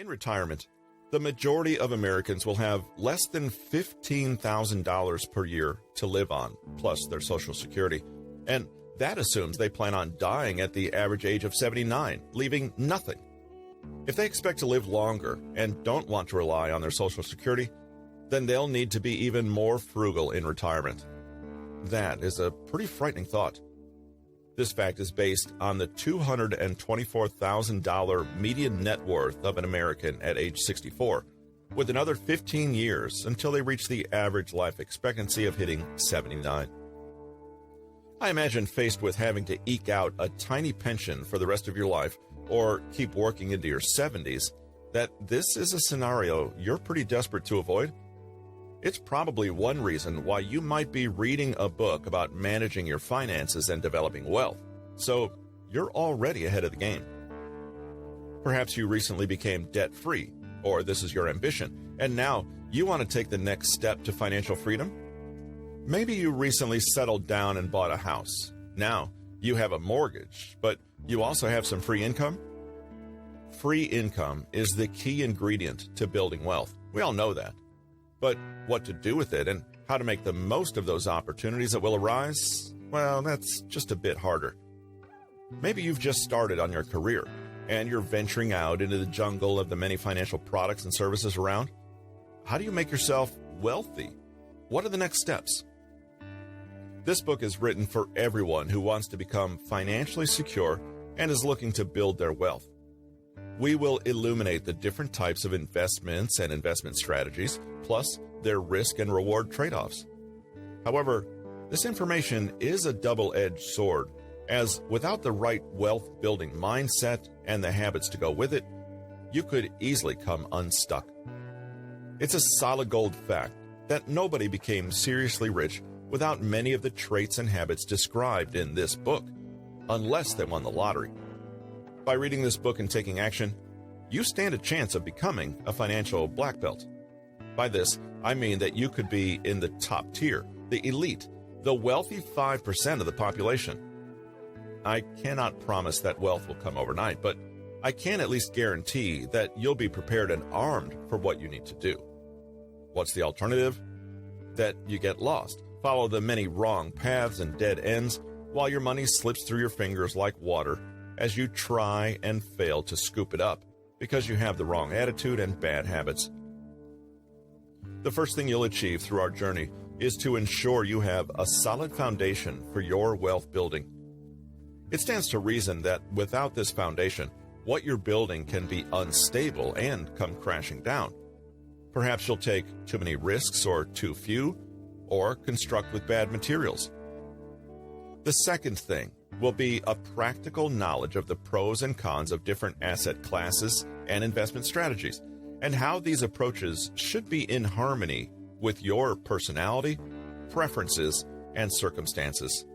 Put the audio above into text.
In retirement, the majority of Americans will have less than $15,000 per year to live on, plus their Social Security. And that assumes they plan on dying at the average age of 79, leaving nothing. If they expect to live longer and don't want to rely on their Social Security, then they'll need to be even more frugal in retirement. That is a pretty frightening thought. This fact is based on the $224,000 median net worth of an American at age 64, with another 15 years until they reach the average life expectancy of hitting 79. I imagine faced with having to eke out a tiny pension for the rest of your life or keep working into your 70s, that this is a scenario you're pretty desperate to avoid. It's probably one reason why you might be reading a book about managing your finances and developing wealth, so you're already ahead of the game. Perhaps you recently became debt-free, or this is your ambition, and now you want to take the next step to financial freedom. Maybe you recently settled down and bought a house. Now you have a mortgage, but you also have some free income. Free income is the key ingredient to building wealth. We all know that. But what to do with it and how to make the most of those opportunities that will arise, well, that's just a bit harder. Maybe you've just started on your career and you're venturing out into the jungle of the many financial products and services around. How do you make yourself wealthy? What are the next steps? This book is written for everyone who wants to become financially secure and is looking to build their wealth. We will illuminate the different types of investments and investment strategies, plus their risk and reward trade-offs. However, this information is a double-edged sword, as without the right wealth-building mindset and the habits to go with it, you could easily come unstuck. It's a solid gold fact that nobody became seriously rich without many of the traits and habits described in this book, unless they won the lottery. By reading this book and taking action, you stand a chance of becoming a financial black belt. By this, I mean that you could be in the top tier, the elite, the wealthy 5% of the population. I cannot promise that wealth will come overnight, but I can at least guarantee that you'll be prepared and armed for what you need to do. What's the alternative? That you get lost, follow the many wrong paths and dead ends, while your money slips through your fingers like water as you try and fail to scoop it up because you have the wrong attitude and bad habits. The first thing you'll achieve through our journey is to ensure you have a solid foundation for your wealth building. It stands to reason that without this foundation, what you're building can be unstable and come crashing down. Perhaps you'll take too many risks or too few, or construct with bad materials. The second thing will be a practical knowledge of the pros and cons of different asset classes and investment strategies, and how these approaches should be in harmony with your personality, preferences, and circumstances.